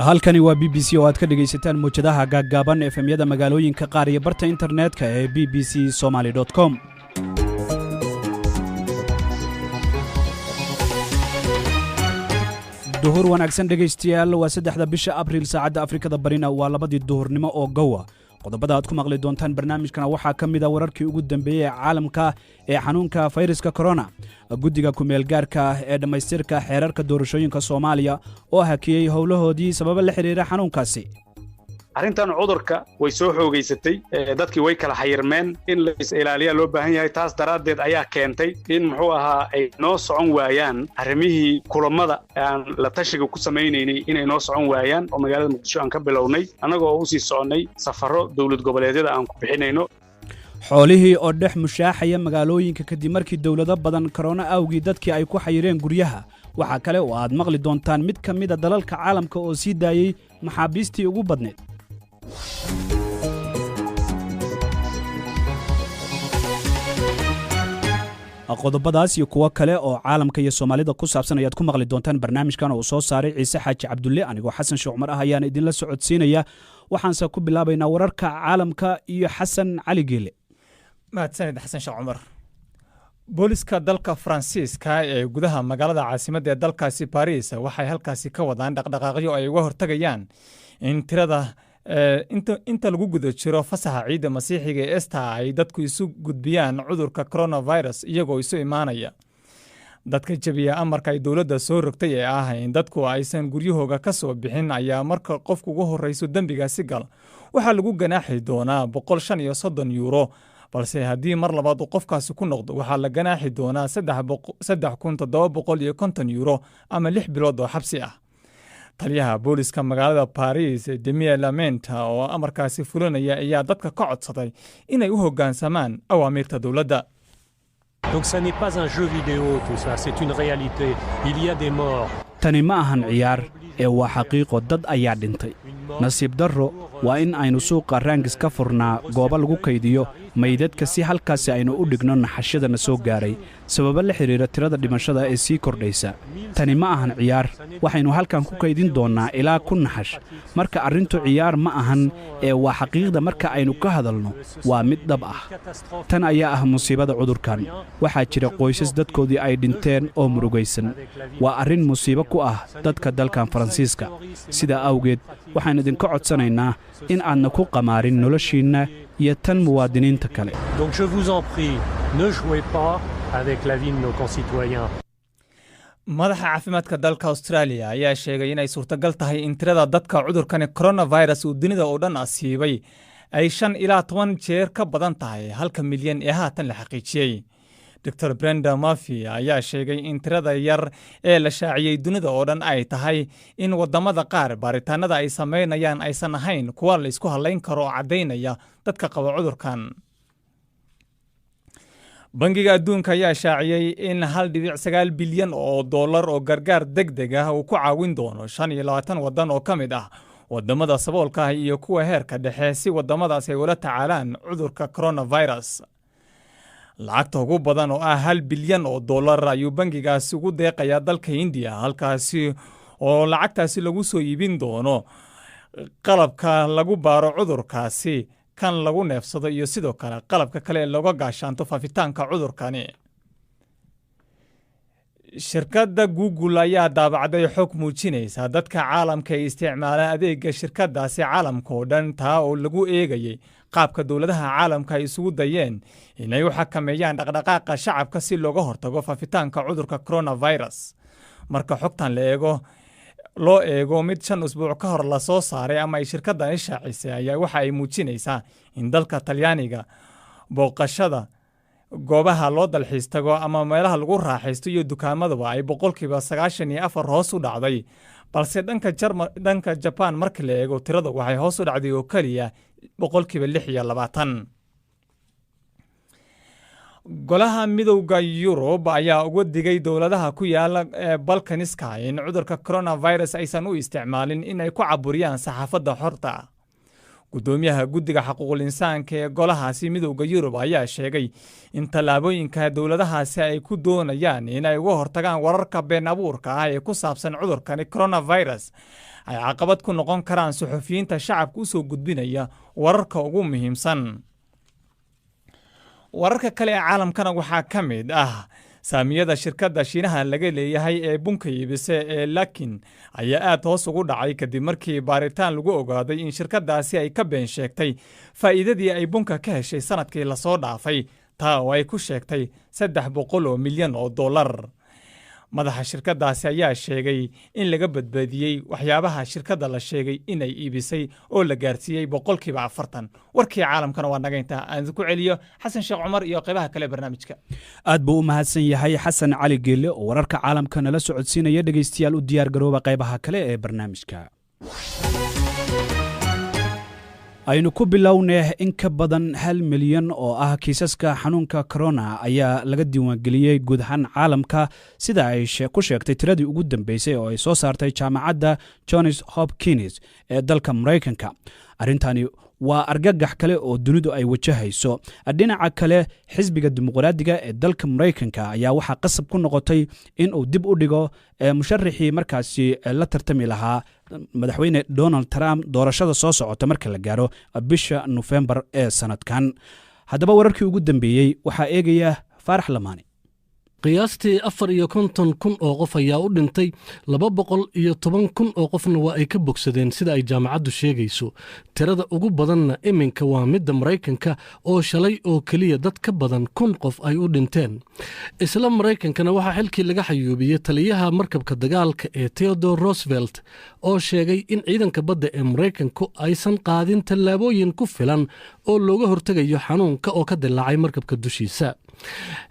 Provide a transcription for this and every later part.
halkani waa BBC oo aad ka dhageysataan muujadaha gaaggaaban FM-yada magaalooyinka qaar iyo barta internetka ee bbcsomali.com. duhur wanaagsan dhageystayaal waa 3 bisha Abriil saacadda Afrikada Barina waa 2 duhurnimo oo gowa. qodobada aad ku maqli doontaan barnaamijkana waxaa ka mid ah wararkii ugu dambeeyay caalamka ee xanuunka fayraska corona. guddiga ku meel gaarka ee dhamaystirka xeerarka doorashooyinka Soomaaliya oo hakiyay howlahoodii sabab la xiriira xanuunkaasi. arrintan cudurka way soo xoogaysatay dadkii way kala xayirmeen in la is ilaaliyo loo baahan yahay taas daraadeed ayaa keentay in muxuu ahaa ay noo socon waayaan arrimihii kulamada aan la tashiga ku sameeynay inay noo socon waayaan oo magaalada Muqdisho aan ka bilownay anagoo u sii soconay safaro dawlad goboleedyada aan ku bixinayno xoolihii oo dhex mushaaxaya magaalooyinka kadib markii dawlado badan corona awgii dadkii ay ku xayireen guryaha. waxa kale oo aad maqli doontaan mid ka mid ah dalalka caalamka oo sii daayay maxaabiistii ugu badneed. qodobadaas iyo kuwa kale oo caalamka iyo Soomaalida ku saabsan ayaad ku maqli doontaan barnaamijkan oo soo saaray Ciise Xaaji Cabdulle anigoo Xasan Sheekh Umar ah ayaan idin la socodsiinaya. waxaan ku bilaabaynaa wararka caalamka iyo Xasan Cali Geele. mahadsanid Xasan Sheekh Umar. booliska dalka Faransiiska ee gudaha magaalada caasimadda ee dalkaasi Paris waxay halkaasi ka wadaan dhaqdhaqaaqyo ay uga hortagayaan in tirada inta lagu guda jiro fasaxa ciidda masiixiga ee Easter ay dadku isu gudbiyaan cudurka coronavirus iyagoo isu imaanaya. dadka jabiya amarka ay dawladda soo rogtay ee ah in dadku aysan guryahooga ka soo bixin ayaa marka qofku ugu horreyso dembigaasi gal waxaa lagu ganaaxi doonaa €135 balse haddii mar labaad uu qofkaasi ku noqdo waxaa la ganaaxi doonaa €3,750 ama 6 bilood oo xabsi ah. taliyaha booliska magaalada Paris Demier Lament oo amarkaasi fulinaya ayaa dadka ka codsaday inay u hoggaansamaan awaamirta dawladda. Donc ça n'est pas un jeu vidéo tout ça, c'est une réalité. Il y a des morts. tani ma ahan ciyaar ee waa xaqiiqo dad ayaa dhintay. nasiib darro waa in aynu suuqa Rangis ka furnaa goobo lagu kaydiyo maydadka si halkaasi aynu u dhigno naxashadana soo gaaray sabab la xiriira tirada dhimashada ee sii kordhaysa. tani ma ahan ciyaar waxaynu halkan ku kaydin doonaa ilaa ku naxash. marka arrintu ciyaar ma ahan ee waa xaqiiqda marka aynu ka hadalno waa mid dhab ah. tan ayaa ah musiibada cudurkan. waxaa jira qoysas dadkoodii ay dhinteen oo murugaysan. waa arrin musiibo ku ah dadka dalkan Faransiiska. sidaa awgeed waxaan idinka codsanaynaa in aadna ku qamaarin noloshiinna iyo tan muwaadiniinta kale. Donc je vous en prie, ne jouez pas avec la vie de nos concitoyens. madaxa caafimaadka dalka Australia ayaa sheegay inay suurtagal tahay in tirada dadka cudurkan coronavirus uu dunida oo dhan asiibay ay 5 ilaa 10 jeer ka badan tahay 1 milyan ee haatan la xaqiijiyay. Dr. Brenda Murphy ayaa sheegay in tirada yar ee la shaaciyay dunida oo dhan ay tahay in wadamada qaar baaritaanada ay sameynayaan aysan ahayn kuwa la isku halayn karo oo cadeynaya dadka qaba cudurkan. bangiga adduunka ayaa shaaciyay in $1.9 bilyan oo gargaar degdeg ah uu ku caawin doono 25 wadan oo ka mid ah wadamada saboolka ah iyo kuwa heerka dhexe si wadamadaas ay ula tacaalaan cudurka coronavirus. lacagta ugu badan oo ah $1 bilyan ayuu bangigaasi ugu deeqayaa dalka India halkaasi oo lacagtaasi lagu soo iibin doono qalabka lagu baaro cudurkaasi kan lagu neefsado iyo sidoo kale qalabka kale ee looga gaashaanto faafitaanka cudurkani. shirkadda Google ayaa daabacday xog muujinaysa dadka caalamka ee isticmaala adeegga shirkaddaasi caalamka oo dhan taa oo lagu eegayay qaabka dawladaha caalamka ay isugu dayeen inay u xakameeyaan dhaqdhaqaaqa shacabka si looga hortago faafitaanka cudurka coronavirus. marka xogtan loo eego mid 5 usbuuc ka hor la soo saaray ama ay shirkaddan shaacisay ayaa waxa ay muujinaysaa in dalka Talyaaniga booqashada goobaha loo dalxiis tago ama meelaha lagu raaxaysto iyo dukaamadaba ay 94% hoos u dhacday balse dhanka Japan marka la eego tirada waxay hoos u dhacday oo kaliya 26%. golaha midowga Yurub ayaa uga digay dawladaha ku yaala Balkaniska in cudurka coronavirus aysan u isticmaalin in ay ku caburiyaan saxaafadda xorta. gudoomiyaha guddiga xuquuqul insaanka ee golahaasi midowda Yurub ayaa sheegay in tallaabooyinka dowladahaasi ay ku doonayaan inay uga hortagaan wararka been abuurka ah ee ku saabsan cudurkani coronavirus ay caqabad ku noqon karaan suxufiyiinta shacabka u soo gudbinaya wararka ugu muhiimsan. wararka kale ee caalamkana waxaa ka mid ah saamiyada shirkadda Shiinaha laga leeyahay ee bunka iibise ee Lakin ayaa aad hoos ugu dhacay kadib markii baaritaan lagu ogaaday in shirkaddaasi ay ka been sheegtay faa'iidadii ay bunka ka heshay sanadkii la soo dhaafay taa oo ay ku sheegtay $300 milyan. madaxa shirkaddaasi ayaa sheegay in laga badbaadiyey waxyaabaha shirkadda la sheegay inay iibisay oo la gaarsiiyey 40%. warkii caalamkana waa naga intaa aan ku celiyo xasan sheekh cumar iyo qaybaha kale barnaamijka. aad buu u mahadsan yahay xasan cali geelle oo wararka caalamka nala socodsiinaya. dhegaystayaal u diyaar garooba qaybaha kale ee barnaamijka. aynu ku bilownay in ka badan 1 milyan oo ah kiisaska xanuunka corona ayaa laga diiwaangeliyey guud ahaan caalamka sida ay ku sheegtay tiradii ugu dambeysay oo ay soo saartay jaamacadda Johns Hopkins ee dalka Mareykanka. arrintani waa argagax kale oo dunidu ay wajahayso. dhinaca kale xisbiga dimuqraadiga ee dalka Mareykanka ayaa waxa qasab ku noqotay in uu dib u dhigo musharaxii markaasi la tartami lahaa madaxweyne Donald Trump doorashada soo socota marka la gaaro bisha November ee sanadkan. haddaba wararkii ugu dambeeyey waxaa eegaya Faarax Lamaani. qiyaastii 54,000 oo qof ayaa u dhintay 210,000 oo qofna waa ay ka bogsadeen sida ay jaamacaddu sheegayso. tirada ugu badanna iminka waa midda Mareykanka oo shalay oo keliya dad ka badan 1,000 qof ay u dhinteen. isla Mareykankana waxaa xilkii laga xayuubiyey taliyaha markabka dagaalka ee Theodore Roosevelt oo sheegay in ciidanka badda ee Mareykanku aysan qaadin tallaabooyin ku filan oo looga hortegayo xanuunka oo ka dilaacay markabka dushiisa.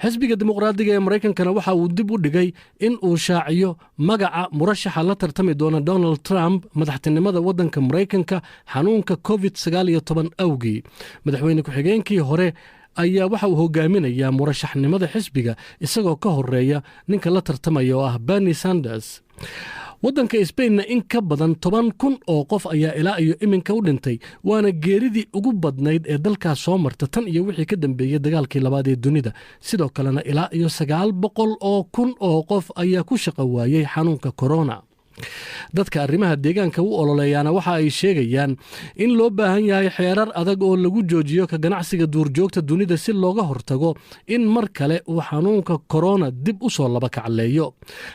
xisbiga dimuqraadiga ee Mareykankana waxa uu dib u dhigay in uu shaaciyo magaca murashaxa la tartami doona Donald Trump madaxtinimada waddanka Mareykanka xanuunka COVID-19 awgii. madaxweyne ku-xigeenkii hore ayaa waxa uu hogaaminayaa murashaxnimada xisbiga isagoo ka horeeya ninka la tartamaya oo ah Bernie Sanders. waddanka Spainna in ka badan 10,000 oo qof ayaa ilaa iyo iminka u dhintay waana geeridii ugu badnayd ee dalkaas soo marta tan iyo wixii ka dambeeyey dagaalkii labaad ee dunida. sidoo kalena ilaa iyo 900,000 oo qof ayaa ku shaqo waayey xanuunka corona. dadka arrimaha deegaanka u ololeeyaana waxa ay sheegayaan in loo baahan yahay xeerar adag oo lagu joojiyo ka ganacsiga duurjoogta dunida si looga hortago in mar kale uu xanuunka corona dib u soo laba kacleeyo.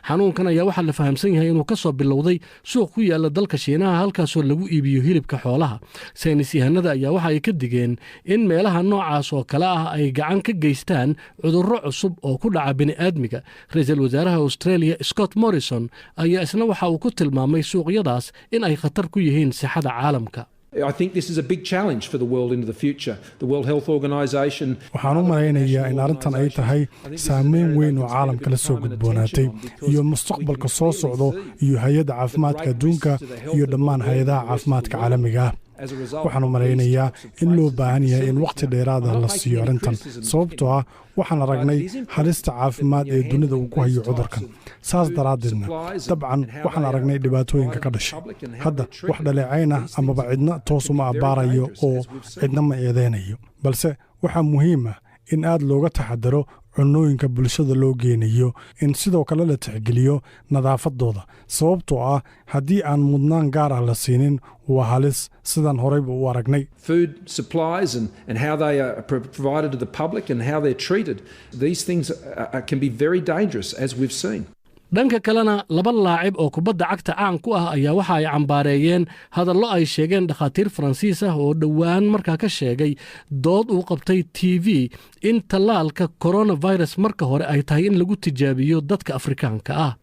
xanuunkan ayaa waxaa la fahamsan yahay inuu ka soo bilowday suuq ku yaala dalka Shiinaha halkaasoo lagu iibiyo hilibka xoolaha. saynis yahanada ayaa waxa ay ka digeen in meelaha noocaas oo kale ah ay gacan ka geystaan cudurro cusub oo ku dhaca bini'aadmiga. ra'iisul wasaaraha Australia Scott Morrison ayaa isna waxa uu ku tilmaamay suuqyadaas in ay khatar ku yihiin sixada caalamka. I think this is a big challenge for the world into the future. The World Health Organization waxaan u malaynayaa in arrintan ay tahay saameyn weyn oo caalamka la soo gudboonaatay iyo mustaqbalka soo socdo iyo hay-adda caafimaadka adduunka iyo dhammaan hay-adaha caafimaadka caalamiga ah. waxaan u malaynayaa in loo baahan yahay in wakhti dheeraada la siiyo arrintan sababtoo ah waxaan aragnay halista caafimaad ee dunida uu ku hayo cudurkan. saas daraaddeedna dabcan waxaan aragnay dhibaatooyinka ka dhashay. hadda wax dhaleecayn ah amaba cidna toos uma abbaarayo oo cidna ma eedeynayo, balse waxaa muhiim ah in aad looga taxadaro cunooyinka bulshada loo geenayo, in sidoo kale la tixgeliyo nadaafadooda sababtoo ah haddii aan mudnaan gaar ah la siinin waa halis sidaan horeyba u aragnay. Food supplies and how they are provided to the public and how they're treated, these things can be very dangerous as we've seen. dhanka kalena laba laacib oo kubadda cagta caan ku ah ayaa waxa ay cambaareeyeen hadallo ay sheegeen dhakhaatiir Faransiis ah oo dhowaan markaa ka sheegay dood uu qabtay TV in tallaalka coronavirus marka hore ay tahay in lagu tijaabiyo dadka Afrikaanka ah.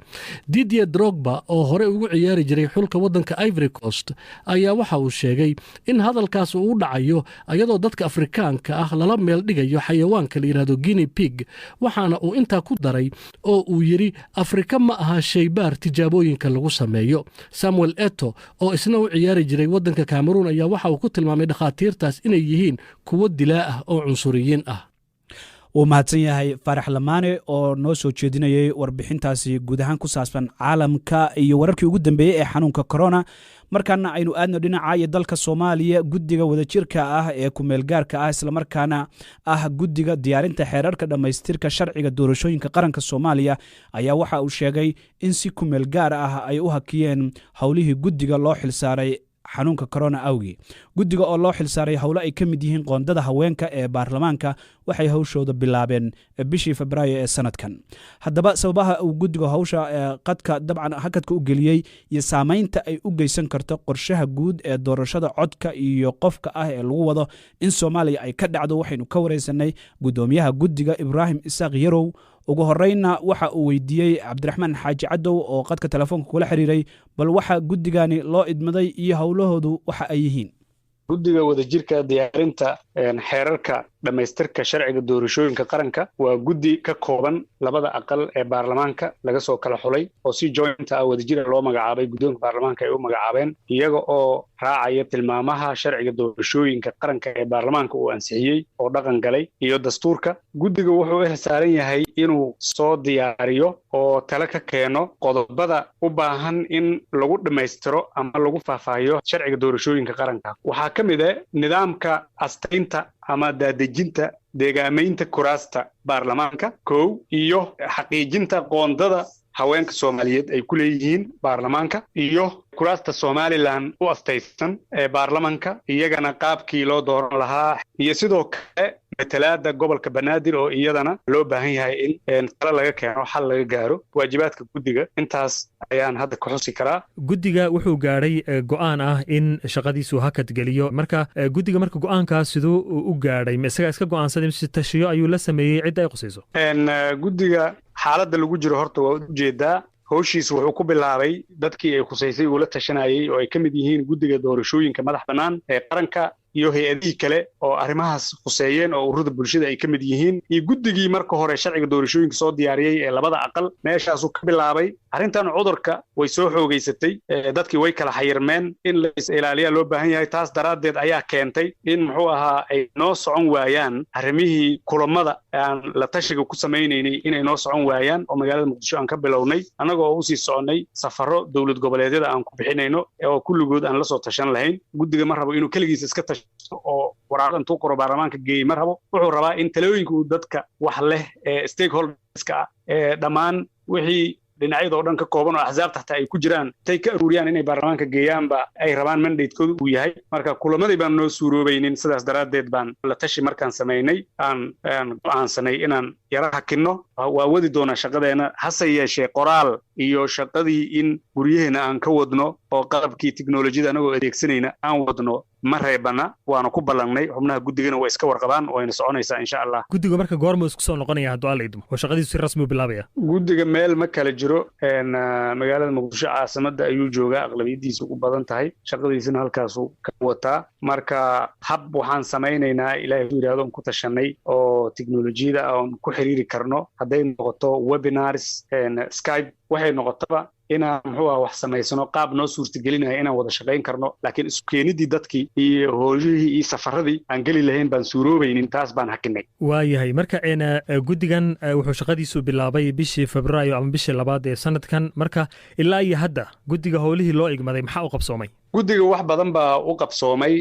Didier Drogba oo hore ugu ciyaari jiray xulka waddanka Ivory Coast ayaa waxa uu sheegay in hadalkaas uu dhacayo ayadoo dadka Afrikaanka ah lala meel dhigayo xayawaanka la yiraahdo guinea pig, waxaana uu intaa ku daray oo uu yiri Afrika ma aha shaybaar tijaabooyinka lagu sameeyo. Samuel Eto'o oo isna u ciyaari jiray waddanka Cameroon ayaa waxa uu ku tilmaamay dhakhaatiirtaas inay yihiin kuwo dilaa ah oo cunsuriyiin ah. wuu mahadsan yahay Faarax Lamaane oo noo soo jeedinayay warbixintaasi guud ahaan ku saabsan caalamka iyo wararkii ugu dambeeyay ee xanuunka corona. markaana aynu aadno dhinaca iyo dalka Soomaaliya, guddiga wadajirka ah ee ku meel gaarka ah isla markaana ah guddiga diyaarinta xeerarka dhamaystirka sharciga doorashooyinka qaranka Soomaaliya ayaa waxa uu sheegay in si ku meel gaar ah ay u hakiyeen howlihii guddiga loo xilsaaray xanuunka corona awgi. guddiga oo loo xilsaaray howlo ay ka mid yihiin qoondada haweenka ee baarlamaanka waxay hawshooda bilaabeen bishii Febraayo ee sanadkan. haddaba sababaha uu guddiga hawsha qadka dabcan hakadka u geliyay iyo saameynta ay u geysan karto qorshaha guud ee doorashada codka iyo qofka ah ee lagu wado in Soomaaliya ay ka dhacdo waxaynu ka wareysanay gudoomiyaha guddiga Ibraahim Isaaq Yarow. ugu horeyna waxa uu weydiiyey Cabdiraxmaan Xaaji Cadow oo qadka telefoonka kula xiriiray bal waxa guddigani loo idmaday iyo howlahoodu waxa ay yihiin. guddiga wadajirka diyaarinta xeerarka dhamaystirka sharciga doorashooyinka qaranka waa guddi ka kooban labada aqal ee baarlamaanka laga soo kala xulay oo si joint ah wadajir loo magacaabay guddoonka baarlamaanka ay u magacaabeen iyaga oo raacaya tilmaamaha sharciga doorashooyinka qaranka ee baarlamaanka uu ansixiyey oo dhaqan galay iyo dastuurka. guddiga wuxuu saaran yahay inuu soo diyaariyo oo talo ka keeno qodobada u baahan in lagu dhamaystiro ama lagu faahfaahiyo sharciga doorashooyinka qaranka. waxaa ka mid ah nidaamka astaynta ama daadejinta deegaamaynta kuraasta baarlamaanka kow iyo xaqiijinta qoondada haweenka Soomaaliyeed ay ku leeyihiin baarlamaanka iyo kuraasta Somaliland u astaysan ee baarlamaanka iyagana qaabkii loo dooran lahaa iyo sidoo kale matalaada gobolka Banaadir oo iyadana loo baahan yahay in talo laga keeno xal laga gaaro. waajibaadka guddiga intaas ayaan hadda ku xusi karaa. guddiga wuxuu gaaray go'aan ah in shaqadiisu hakad geliyo marka guddiga marka go'aankaas sidoo u gaaray isaga iska go'aansaday si tashiyo ayuu la sameeyay cid ay qosayso. guddiga xaaladda lagu jiro horta waa u jeedaa howshiis wuxuu ku bilaabay dadkii ay khusaysay uu la tashanayay oo ay ka mid yihiin guddiga doorashooyinka madax bannaan ee qaranka iyo hay'adihii kale oo arrimahaas khuseeyeen oo ururada bulshada ay ka mid yihiin iyo guddigii marka hore sharciga doorashooyinka soo diyaariyey ee labada aqal meeshaasuu ka bilaabay. arrintan cudurka way soo xoogaysatay dadkii way kala xayirmeen in la is ilaaliyaa loo baahan yahay. taas daraaddeed ayaa keentay in muxuu ahaa ay noo socon waayaan arrimihii kulamada aan la tashiga ku samaynaynay inay noo socon waayaan oo magaalada Muqdisho aan ka bilownay annagoo u sii soconnay safaro dowlad goboleedyada aan ku bixinayno oo kulligood aan la soo tashan lahayn. guddiga ma rabo inuu kaligiis iska oo waraaqo intuu qoro baarlamaanka geeyey ma rabo. wuxuu rabaa in talooyinka uu dadka wax leh ee stakeholderska ah ee dhammaan wixii dhinacyada oo dhan ka kooban oo axsaabta xataa ay ku jiraan tay ka aruuriyaan inay baarlamaanka geeyaanba ay rabaan mandatekooda uu yahay. marka kulamadii baan noo suuroobaynin sidaas daraaddeed baan la tashi markaan samaynay aan go'aansanay inaan yara hakinno. waa wadi doonaa shaqadeena hase yeeshee qoraal iyo shaqadii in guryaheena aan ka wadno oo qalabkii tiknolojiyada anagoo adeegsanayna aan wadno ma reebana waana ku ballangnay. xubnaha guddigana waa iska warqabaan wayna soconaysaa insha Allah. guddiga marka goorma isku soo noqonaya hadduu alla idmo oo shaqadiisu si rasmi u bilaabaya. guddiga meel ma kala jiro magaalada Muqdisho caasimada ayuu joogaa aqlabiyadiisu ugu badan tahay shaqadiisana halkaasuu ka wataa. marka hab waxaan samaynaynaa ilaahay u yiraahdo ku tashanay oo tiknolojiyada aan ku xiriiri karno hadday noqoto webinars Skype waxay noqotaba inaan muxuu wax samaysano qaab noo suurtagelinaya inaan wada shaqayn karno laakiin isku keenidii dadkii iyo howlihii iyo safaradii aan geli lahayn baan suuroobaynin taas baan hakinay. waayahay marka guddigan wuxuu shaqadiisu bilaabay bishii Febraayo ama bishii labaad ee sanadkan marka ilaa iyo hadda guddiga howlihii loo igmaday maxaa u qabsoomay? guddiga wax badan baa u qabsoomay.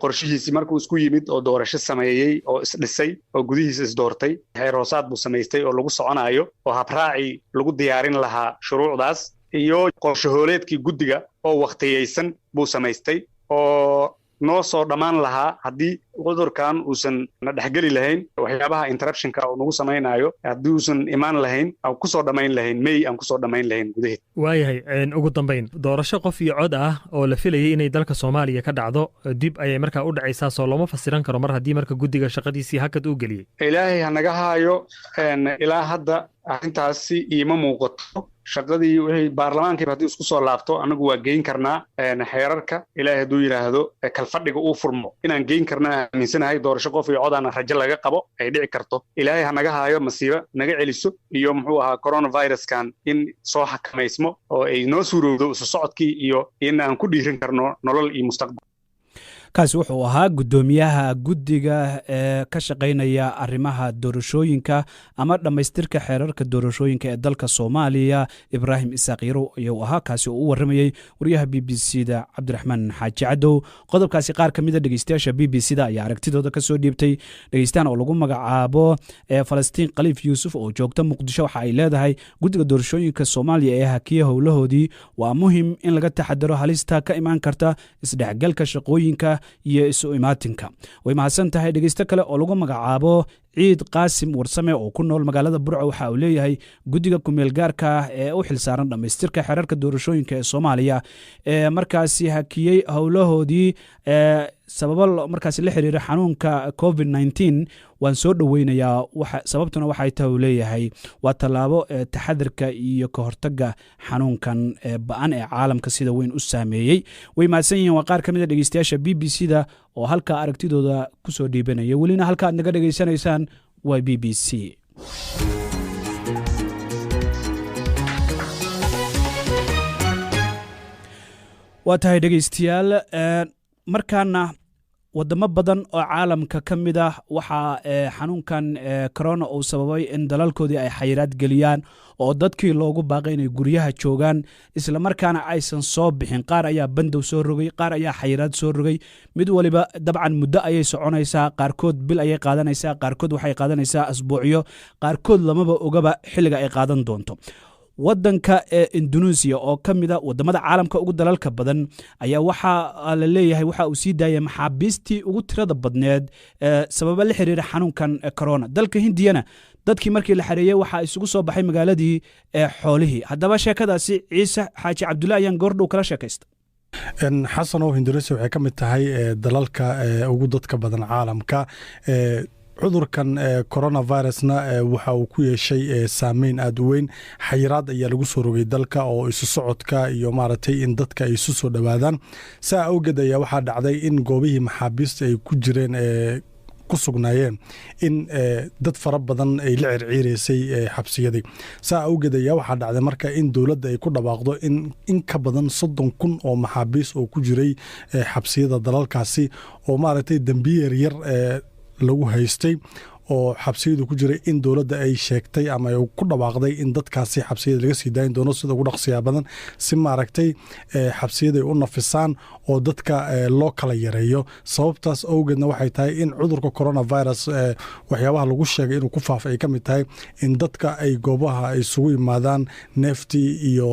qorshihiisii markuu isku yimid oo doorasho sameeyey oo isdhisay oo gudihiisa isdoortay heer hoosaad buu samaystay oo lagu soconayo oo habraaci lagu diyaarin lahaa shuruucdaas iyo qorshahooleedkii guddiga oo waqtiyeysan buu samaystay oo noo soo dhammaan lahaa haddii cudurkan uusan na dhexgeli lahayn waxyaabaha interruptionka uu nagu samaynayo haddii uusan imaan lahayn aan ku soo dhammayn lahayn May aan ku soo dhammayn lahayn gudaheed. waayahay ugu dambayn doorasho qof iyo cod ah oo la filayay inay dalka Soomaaliya ka dhacdo dib ayay markaa u dhacaysaa soo looma fasiran karo mar haddii marka guddiga shaqadiisii hakad u geliyey. ilaahay ha naga haayo ilaa hadda arrintaasi iima muuqato. shaqadii wixii baarlamaanka haddii isku soo laabto anagu waa geyn karnaa xeerarka ilaahay hadduu yiraahdo kalfadhiga uu furmo inaan geyn karnaa aaminsanahay. doorasho qof iyo codana rajo laga qabo ay dhici karto. ilaahay ha naga haayo masiibo naga celiso iyo muxuu ahaa coronaviruskan in soo xakamaysmo oo ay noo suurowdo isu socodkii iyo in aan ku dhiirin karno nolol iyo mustaqbal. kaasi wuxuu ahaa guddoomiyaha guddiga ee ka shaqaynaya arrimaha doorashooyinka ama dhammaystirka xeerarka doorashooyinka ee dalka Soomaaliya Ibraahim Isaaq Yarow ayuu ahaa kaasi oo u waramayay wariyaha BBC-da Cabdiraxmaan Xaaji Cadow. qodobkaasi qaar ka mid ah dhegeystayaasha BBC-da ayaa aragtidooda ka soo dhiibtay. dhegeystaan oo lagu magacaabo Falastiin Khaliif Yuusuf oo joogta Muqdisho waxa ay leedahay guddiga doorashooyinka Soomaaliya ee hakiya howlahoodii waa muhiim in laga taxadaro halista ka imaan karta isdhexgalka shaqooyinka iyo isu imaatinka. way mahadsan tahay. dhegeysto kale oo lagu magacaabo ciid qaasim warsame oo ku nool magaalada Burco waxa uu leeyahay guddiga kumeel gaarka ah ee u xilsaaran dhammaystirka xeerarka doorashooyinka ee Soomaaliya ee markaasi hakiyay howlahoodii sababo markaasi la xiriira xanuunka COVID-19 waan soo dhaweynayaa sababtuna waxay tahay uu leeyahay waa tallaabo taxadarka iyo ka hortagga xanuunkan ba'an ee caalamka sida weyn u saameeyey. way mahadsan yihiin waa qaar ka mid ah dhegeystayaasha BBC-da oo halkaa aragtidooda ku soo dhiibanaya. welina halka aad naga dhegeysanaysaan waa BBC. waa tahay dhegeystayaal markaana wadamo badan oo caalamka ka mid ah waxaa xanuunkan corona uu sababay in dalalkoodii ay xayiraad geliyaan oo dadkii loogu baaqay inay guryaha joogaan isla markaana aysan soo bixin. qaar ayaa bandow soo rogay, qaar ayaa xayiraad soo rogay. mid waliba dabcan muddo ayay soconaysaa, qaarkood bil ayay qaadanaysaa, qaarkood waxay qaadanaysaa asbuucyo, qaarkood lamaba ogaba xilliga ay qaadan doonto. wadanka Indonesia oo ka mid ah wadamada caalamka ugu dalalka badan ayaa waxa la leeyahay waxa uu sii daayay maxaabiistii ugu tirada badneed sabab la xiriira xanuunkan corona. dalka Hindiyana dadkii markii la xareeyay waxa isugu soo baxay magaaladii xoolihii. haddaba sheekadaasi Ciise Xaaji Cabdullaahi ayaan goordhow kala sheekaystay. xasan oo Indonesia waxay ka mid tahay dalalka ugu dadka badan caalamka. cudurkan coronavirusna waxa uu ku yeeshay saameyn aad u weyn. xayiraad ayaa lagu soo rogay dalka oo isu socodka iyo maaragtay in dadka ay isu soo dhowaadaan. saa awgeed ayaa waxaa dhacday in goobihii maxaabiista ay ku jireen ku sugnaayeen in dad fara badan ay la circiiraysay xabsiyadii. saa awgeed ayaa waxaa dhacday marka in dowladda ay ku dhawaaqdo in ka badan 30,000 oo maxaabiis oo ku jiray xabsiyada dalalkaasi oo maaragtay dambiye yaryar lagu haystay oo xabsiyadu ku jiray in dowladda ay sheegtay ama ay ku dhawaaqday in dadkaasi xabsiyada laga sii daayin doono sida ugu dhaqsiya badan si maaragtay xabsiyada ay u nafisaan oo dadka loo kala yareeyo. sababtaas awgeedna waxay tahay in cudurka coronavirus waxyaabaha lagu sheegay inuu ku faafay ay ka mid tahay in dadka ay goobaha isugu yimaadaan neeftii iyo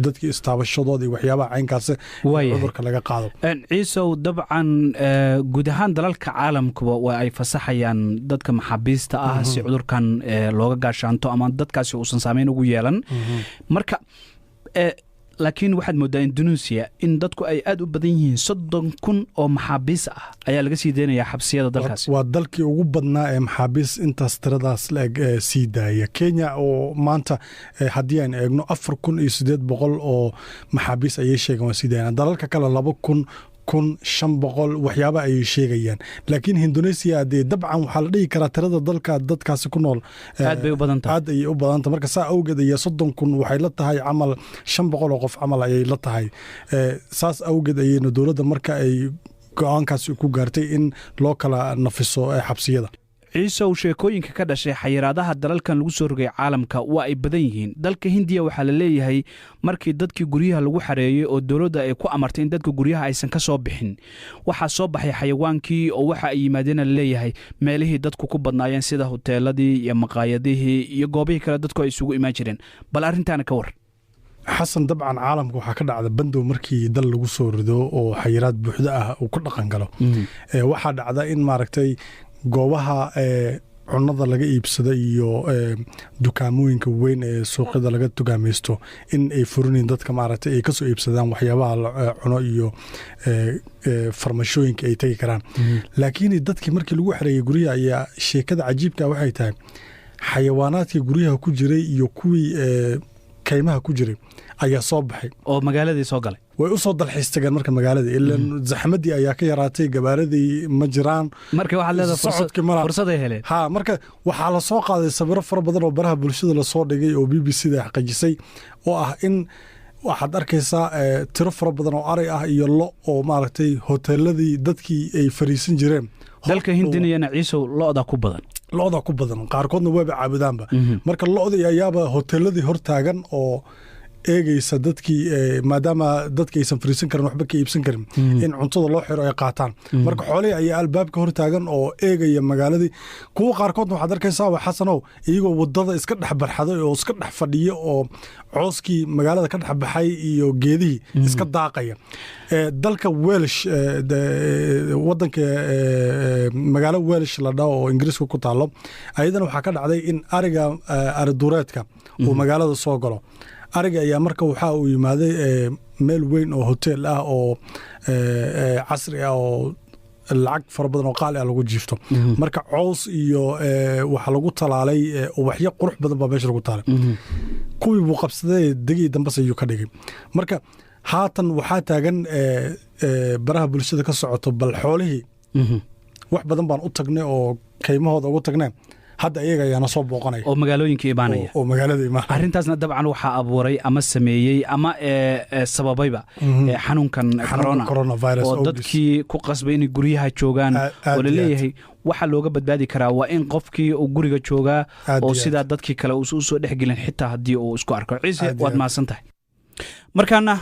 dadkii istaabashadooda iyo waxyaabaha caynkaas cudurka laga qaado. ciisow dabcan guud ahaan dalalka caalamkuba waa ay fasaxayaan dadka maxaabiista ah si cudurkan looga gaashaanto ama dadkaasi uusan saameyn ugu yeelan. marka laakiin waxaad moodaa Indonesia in dadku ay aad u badan yihiin 30,000 oo maxaabiis ah ayaa laga sii deynayaa xabsiyada dalkaasi. waa dalkii ugu badnaa ee maxaabiis intaas tiradaas laeg sii daaya. Kenya oo maanta haddii aan eegno 4,800 oo maxaabiis ayay sheegaan waa sii daayaan. dalalka kale 2,500 waxyaaba ayay sheegayaan. laakiin Indonesia dee dabcan waxaa la dhihi karaa tirada dadkaasi ku nool aad bay u badan tahay. aad ayay u badan tahay. marka saa awgeed ayaa 30,000 waxay la tahay camal 500 oo qof camal ayay la tahay. saas awgeed ayayna dowladda marka ay go'aankaasi ku gaartay in loo kala nafiso xabsiyada. ciisow sheekooyinka ka dhashay xayiraadaha dalalkan lagu soo rogay caalamka waa ay badan yihiin. dalka Hindiya waxaa la leeyahay markii dadkii guryaha lagu xareeyay oo dowladda ay ku amartay in dadka guryaha aysan ka soo bixin waxaa soo baxay xayawaankii oo waxa ay yimaadeen la leeyahay meelihii dadku ku badnaayeen sida hoteeladii iyo maqaayadihii iyo goobihii kale dadku ay isugu imaan jireen. bal arrintaana ka war. xasan dabcan caalamka waxaa ka dhacda bandow markii dal lagu soo rido oo xayiraad buuxda ah uu ku dhaqan galo. waxaa dhacda in maaragtay goobaha cunada laga iibsada iyo dukaamooyinka weyn ee suuqyada laga dukaamaysto in ay furinin dadka maaragtay ay kasoo iibsadaan waxyaabaha cuno iyo farmashooyinka ay tegi karaan. laakiin dadkii markii lagu xareeyay guryaha ayaa sheekada cajiibka waxay tahay xayawaanaadkii guryaha ku jiray iyo kuwii kaymaha ku jiray ayaa soo baxay oo magaaladii soo galay. way u soo dalxiistageen marka magaalada ilaan zaxmadii ayaa ka yaraatay gabaaradii ma jiraan marka waxaad leedahay fursad ay heleen. marka waxaa la soo qaaday sawiro fara badan oo baraha bulshada la soo dhigay oo BBC da xaqijisay oo ah in waxaad arkaysaa tiro fara badan oo aray ah iyo lo oo maaragtay hoteeladii dadkii ay fariisan jireen dalka hindinayana ciisow lo-da ku badan qaarkoodna waaba caabudaanba marka lo-dii ayaaba hoteeladii hortaagan oo eegaysa dadkii maadaama dadka aysan fariisan karin waxba ka iibsan karin in cuntada loo xiro ay qaataan marka xoolihii ayaa albaabka hortaagan oo eegaya magaaladii kuwa qaarkoodna waxaad arkaysaa xasanow iyagoo wadada iska dhex barxaday oo iska dhex fadhiya oo cooskii magaalada ka dhex baxay iyo geedihii iska daaqaya dalka Welsh wadanka magaalo Welsh la dhaho oo Ingiriiska ku taalo ayadana waxaa ka dhacday in ariga aridureedka uu magaalada soo galo ariga ayaa marka waxa uu yimaaday meel weyn oo hotel ah oo casri ah oo lacag fara badan oo qaali ah lagu jiifto marka cows iyo waxa lagu talaalay ubaxyo qurux badan baa meesha lagu taalay kuwii buu qabsaday degii dambas ayuu ka dhigay marka haatan waxaa taagan baraha bulshada ka socoto bal xoolihii wax badan baan u tagnay oo kaymahooda ugu tagnay hadda iyaga ayaana soo booqanaya oo magaalooyinka imaanaya oo magaalada imaanaya arrintaasna dabcan waxaa abuuray ama sameeyey ama sababayba xanuunkan coronavirus oo dadkii ku qasbay inay guryaha joogaan oo la leeyahay waxa looga badbaadi karaa waa in qofkii uu guriga joogaa oo sidaa dadkii kale uu soo dhexgelin xitaa haddii uu isku arko ciise waad mahadsantahay markaana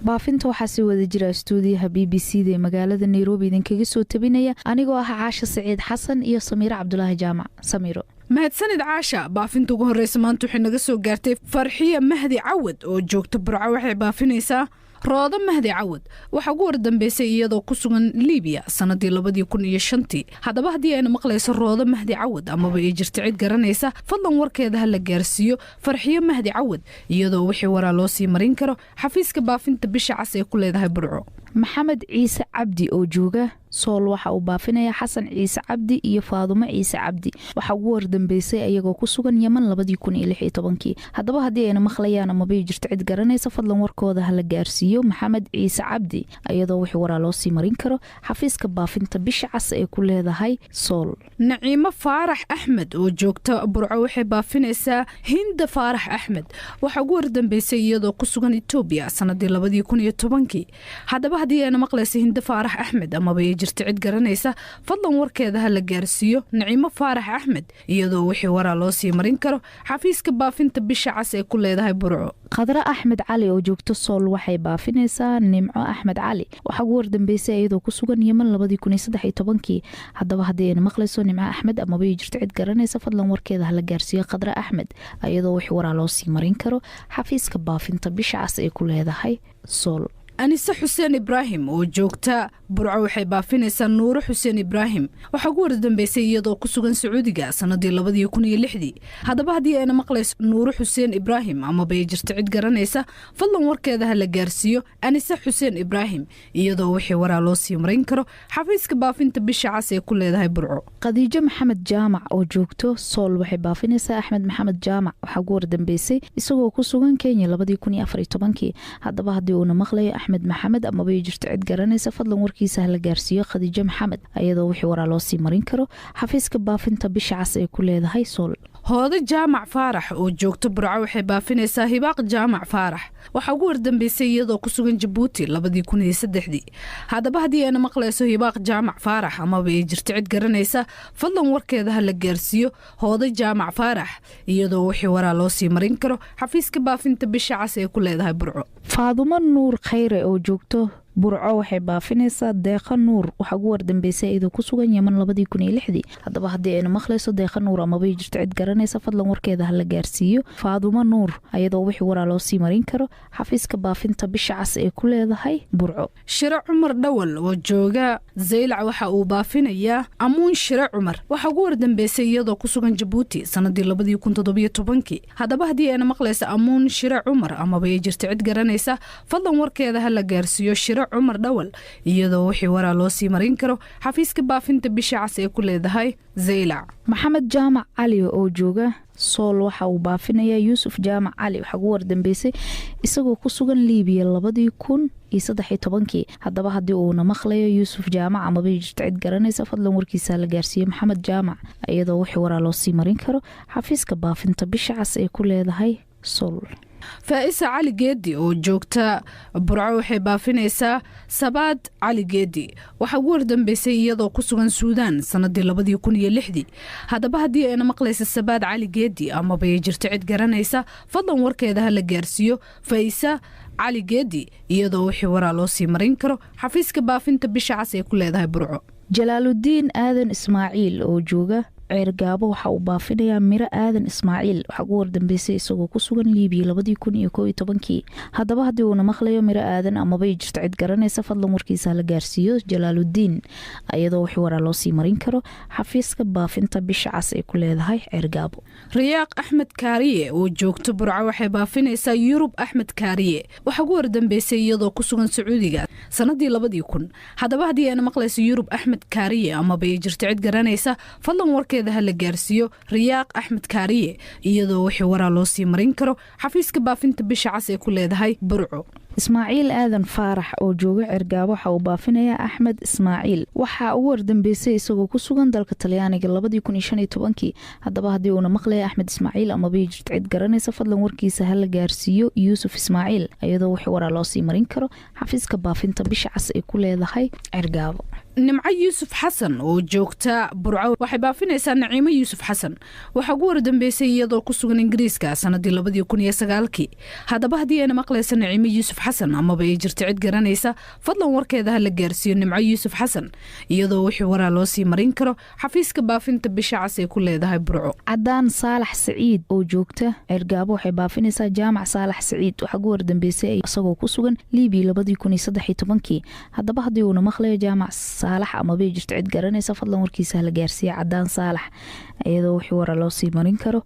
baafinta waxaa sii wada jira stuudiyaha BBC-da ee magaalada Nairobi idinkaga soo tabinaya anigoo ah Caasha Saciid Xasan iyo Samiira Cabdulaahi Jaamac. Samiiro mahadsanid Caasha. baafinta ugu horeysa maanta waxay naga soo gaartay Farxiya Mahdi Cawad oo joogta Burco. waxay baafinaysaa Roodo Mahdi Cawad waxa ugu wardambeysay iyadoo ku sugan Liibiya sanadii 2005. haddaba haddii ayna maqlayso Roodo Mahdi Cawad amaba ay jirto cid garanaysa fadlan warkeeda ha la gaarsiiyo Farxiya Mahdi Cawad iyadoo wixii waraa loo sii marin karo xafiiska baafinta bisha cas ee ku leedahay Burco. Maxamed Ciise Cabdi oo jooga Sool waxa uu baafinaya Xasan Ciise Cabdi iyo Faadumo Ciise Cabdi waxa ugu wardambeysay ayagoo ku sugan Yemen 2016. haddaba haddii ayna maqlayaan ama bay jirto cid garanaysa fadlan warkooda ha la gaarsiiyo Maxamed Ciise Cabdi iyadoo wixii waraa loo sii marin karo xafiiska baafinta bisha cas ee ku leedahay Sool. Naciimo Faarax Axmed oo joogta Burco waxay baafinaysaa Hinda Faarax Axmed waxa ugu wardambeysay iyadoo ku sugan Itoobiya sanadii 2010. haddaba haddii ayna maqlayso Hinda Faarax Axmed ama bay jirto cid garanaysa fadlan warkeeda ha la gaarsiiyo Naciimo Faarax Axmed iyadoo wixii waraa loo sii marin karo xafiiska baafinta bisha cas ee ku leedahay Burco. Qadra Axmed Cali oo joogto Sool waxay baafinaysaa Nimco Axmed Cali waxa ugu wardambeysay iyadoo ku sugan Yemen 2013. haddaba haddii ayna maqlayso Nimco Axmed ama bay jirto cid garanaysa fadlan warkeeda ha la gaarsiiyo Qadra Axmed iyadoo wixii waraa loo sii marin karo xafiiska baafinta bisha cas ee ku leedahay Sool. Anise Xuseen Ibraahim oo joogta Burco waxay baafinaysaa Nuuro Xuseen Ibraahim waxa ugu wardambeysay iyadoo ku sugan Sacuudiga sanadii 2006. haddaba haddii ayna maqlayso Nuuro Xuseen Ibraahim ama bay jirto cid garanaysa fadlan warkeeda ha la gaarsiiyo Anise Xuseen Ibraahim iyadoo wixii waraa loo sii marin karo xafiiska baafinta bisha cas ee ku leedahay Burco. Khadiijo Maxamed Jaamac oo joogto Sool waxay baafinaysaa Axmed Maxamed Jaamac waxa ugu wardambeysay isagoo ku sugan Kenya 2014. haddaba haddii uu maqlayo Axmed Maxamed ama bay jirto cid garanaysa fadlan warkiisa la gaarsiiyo Khadiijo Maxamed iyadoo wixii waraa loo sii marin karo xafiiska baafinta bisha cas ee ku leedahay Sool. Hoodo Jaamac Faarax oo joogta Burco waxay baafinaysaa Hibaaq Jaamac Faarax waxa ugu wardambeysay iyadoo ku sugan Djibouti 2003. haddaba haddii ayna maqlayso Hibaaq Jaamac Faarax ama bay jirto cid garanaysa fadlan warkeeda ha la gaarsiiyo Hoodo Jaamac Faarax iyadoo wixii waraa loo sii marin karo xafiiska baafinta bisha cas ee ku leedahay Burco. Faadumo Nuur Khayre oo joogto Burco waxay baafinaysaa Deeqa Nuur waxa ugu wardambeysay iyadoo ku sugan Yemen 2006. haddaba haddii ayna maqlayso Deeqa Nuur ama bay jirto cid garanaysa fadlan warkeeda ha la gaarsiiyo Faadumo Nuur iyadoo wixii waraa loo sii marin karo xafiiska baafinta bisha cas ee ku leedahay Burco. Shiro Cumar Dhawal oo jooga Zeylac waxa uu baafinayaa Amuun Shiro Cumar waxa ugu wardambeysay iyadoo ku sugan Djibouti sanadii 2017. haddaba haddii ayna maqlayso Amuun Shiro Cumar ama bay jirto cid garanaysa fadlan warkeeda ha la gaarsiiyo Shiro Cumar Dhawal iyadoo wixii waraa loo sii marin karo xafiiska baafinta bisha cas ee ku leedahay Zeylac. Maxamed Jaamac Cali oo jooga Sool waxa uu baafinayaa Yuusuf Jaamac Cali waxa ugu wardambeysay isagoo ku sugan Liibiya 2013. haddaba haddii uu maqlayo Yuusuf Jaamac ama bay jirto cid garanaysa fadlan warkiisa la gaarsiiyo Maxamed Jaamac iyadoo wixii waraa loo sii marin karo xafiiska baafinta bisha cas ee ku leedahay Sool. faa'isa cali geedi oo joogta burco waxay baafinaysaa sabaad cali geedi waxaa ugu wardambeysay iyadoo ku sugan suudaan sanadii 2006 haddaba haddii ayna maqlaysa sabaad cali geedi amaba ay jirto cid garanaysa fadlan warkeeda ha la gaarsiiyo faa'isa cali geedi iyadoo wixii waraa loo sii marin karo xafiiska baafinta bisha cas ee ku leedahay burco. jalaaludiin aadan ismaaciil oo jooga ceergaabo waxa uu baafinayaa miro aadan ismaaciil waxaa ugu wardambeysay isagoo ku sugan liibiya 2011 haddaba haddii uuna maqlayo miro aadan amabay jirto cid garanaysa fadlan warkiisa la gaarsiiyo jalaaludiin iyadoo wixii waraa loo sii marin karo xafiiska baafinta bisha cas ee ku leedahay ceergaabo. riyaaq axmed kaariye oo joogto burco waxay baafinaysaa yurub axmed kaariye waxaa ugu wardambeysay iyadoo ku sugan sacuudiga sanadii 2000 haddaba haddii ayna maqlayso yurub axmed kaariye amabay jirto cid garanaysa fadlan warkeeda la gaarsiiyo riyaaq axmed kaariye iyadoo wixii waraa loo sii marin karo xafiiska baafinta bisha cas ee ku leedahay burco. ismaaciil aadan faarax oo jooga ceergaabo waxa uu baafinayaa axmed ismaaciil waxaa ugu wardambeysay isagoo ku sugan dalka talyaaniga 2015 haddaba haddii uuna maqlaya axmed ismaaciil amabay jirto cid garanaysa fadlan warkiisa ha la gaarsiiyo yuusuf ismaaciil iyadoo wixii waraa loo sii marin karo xafiiska baafinta bisha cas ee ku leedahay ceergaabo. nimco yuusuf xasan oo joogta burco waxay baafinaysaa naciimo yuusuf xasan waxaa ugu wardambeysay iyadoo ku sugan ingiriiska sanadii 2009 haddaba haddii ayna maqlaysa naciimo yuusuf xasan amaba ay jirto cid garanaysa fadlan warkeeda ha la gaarsiiyo nimco yuusuf xasan iyadoo wixii waraa loo sii marin karo xafiiska baafinta bisha cas ee ku leedahay burco. cadaan saalax saciid oo joogta ceergaabo waxay baafinaysaa jaamac saalax saciid waxaa ugu wardambeysay isagoo ku sugan liibiya 2013 haddaba haddii uuna maqlayo jaamac saalax amabay jirto cid garanaysa fadlan warkiisa la gaarsiiya cadaan saalax iyadoo wixii waraa loo sii marin karo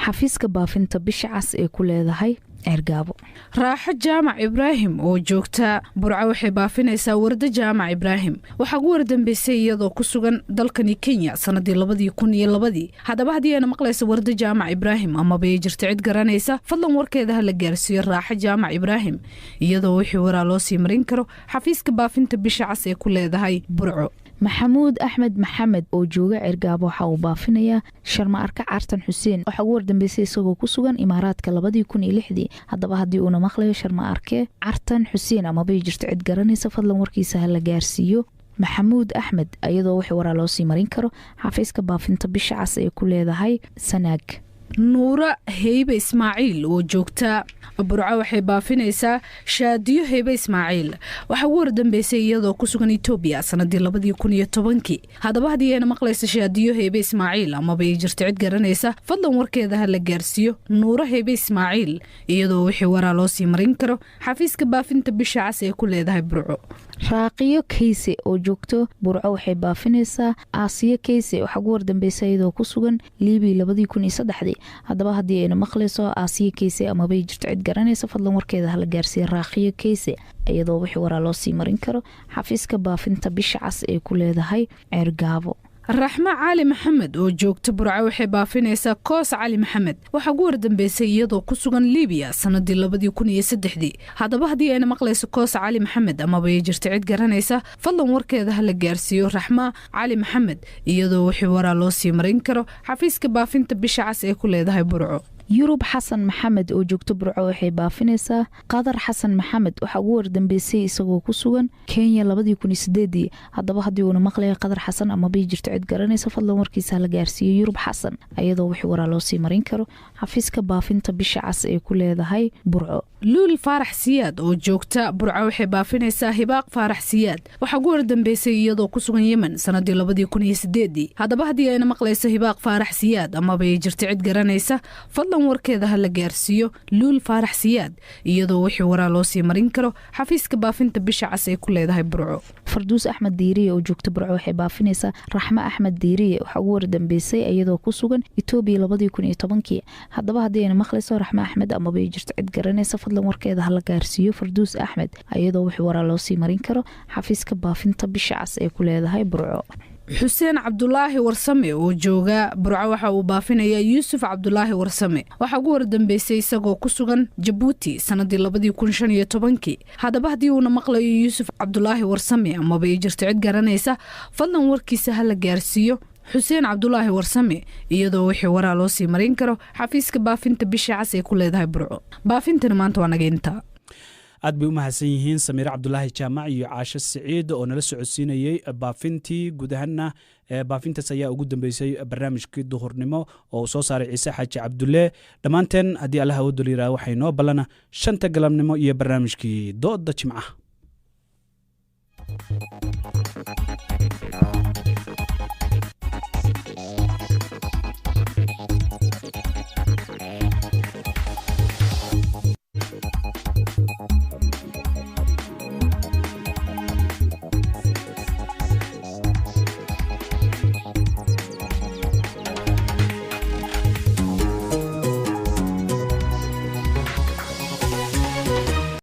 xafiiska baafinta bisha cas ee ku leedahay ceergaabo. raaxo jaamac ibraahim oo joogta burco waxay baafinaysaa warda jaamac ibraahim waxaa ugu wardambeysay iyadoo ku sugan dalkani kenya sanadii 2002 haddaba haddii ayna maqlaysa warda jaamac ibraahim amaba ay jirto cid garanaysa fadlan warkeeda ha la gaarsiiyo raaxo jaamac ibraahim iyadoo wixii waraa loo sii marin karo xafiiska baafinta bisha cas ee ku leedahay burco. maxamuud axmed maxamed oo jooga ceergaabo waxa uu baafinayaa sharma arka cartan xuseen waxaa ugu wardambeysay isagoo ku sugan imaaraadka 2006 haddaba haddii uuna maqlayo sharma arke cartan xuseen amabay jirto cid garanaysa fadlan warkiisa ha la gaarsiiyo maxamuud axmed iyadoo wixii waraa loo sii marin karo xafiiska baafinta bisha cas ee ku leedahay sanaag. nuura heybe ismaaciil oo joogta burco waxay baafinaysaa shaadiyo heybe ismaaciil waxaa ugu wardambeysay iyadoo ku sugan etoobiya sanadii 2010 haddaba haddii ayna maqlaysa shaadiyo heybe ismaaciil amaba ay jirto cid garanaysa fadlan warkeeda ha la gaarsiiyo nuura heybe ismaaciil iyadoo wixii waraa loo sii marin karo xafiiska baafinta bisha cas ee ku leedahay burco. raaqiyo kayse oo joogto burco waxay baafinaysaa aasiyo kayse waxaa ugu wardambeysay iyadoo ku sugan liibiya 2003 haddaba haddii ayna maqlayso aasiyo kayse amabay jirto cid garanaysa fadlan warkeeda ha la gaarsiiyo raaqiyo kayse iyadoo wixii waraa loo sii marin karo xafiiska baafinta bisha cas ee ku leedahay ceergaabo. raxmo cali maxamed oo joogta burco waxay baafinaysaa koos cali maxamed waxaa ugu wardambeysay iyadoo ku sugan liibiya sanadii 2003 haddaba haddii ayna maqlayso koos cali maxamed amaba ay jirto cid garanaysa fadlan warkeeda ha la gaarsiiyo raxmo cali maxamed iyadoo wixii waraa loo sii marin karo xafiiska baafinta bisha cas ee ku leedahay burco. yurub xasan maxamed oo joogto burco waxay baafinaysaa qadar xasan maxamed waxaa ugu wardambeysay isagoo ku sugan kenya 2008 haddaba haddii uuna maqlayo qadar xasan amabay jirto cid garanaysa fadlan warkiisa la gaarsiiyo yurub xasan iyadoo wixii waraa loo sii marin karo xafiiska baafinta bisha cas ee ku leedahay burco. luul faarax siyaad oo joogta burco waxay baafinaysaa hibaaq faarax siyaad waxaa ugu wardambeysay iyadoo ku sugan yemen sanadii 2008 haddaba haddii ayna maqlayso hibaaq faarax siyaad amaba ay jirto cid garanaysa fadlan warkeeda ha la gaarsiiyo luul faarax siyaad iyadoo wixii waraa loo sii marin karo xafiiska baafinta bisha cas ee ku leedahay burco. farduus axmed diiriye oo joogta burco waxay baafinaysaa raxmo axmed diiriye waxaa ugu wardambeysay iyadoo ku sugan etoobiya 2010 haddaba haddii ayna maqlayso raxmo axmed amaba ay jirto cid garanaysa fadlan warkeeda ha la gaarsiiyo farduus axmed iyadoo wixii waraa loo sii marin karo xafiiska baafinta bisha cas ee ku leedahay burco. xuseen cabdulaahi warsame oo jooga burco waxa uu baafinayaa yuusuf cabdulaahi warsame waxaa ugu wardambeysay isagoo ku sugan jabuuti sanadii 2015 haddaba haddii uuna maqlayo yuusuf cabdulaahi warsame amaba ay jirto cid garanaysa fadlan warkiisa ha la gaarsiiyo xuseen cabdulaahi warsame iyadoo wixii waraa loo sii marin karo xafiiska baafinta bisha cas ee ku leedahay burco baafintana maanta waa naga intaa aad bay u mahadsan yihiin samiire cabdulaahi jaamac iyo caasho siciid oo nala socodsiinayey baafintii guud ahaanna baafintaas ayaa ugu dambeysay barnaamijkii duhurnimo oo uu soo saaray ciise xaaji cabdulle dhammaanteen haddii allaha awoodda la yidhaha waxay noo ballana 5 galabnimo iyo barnaamijkii dooda jimcaha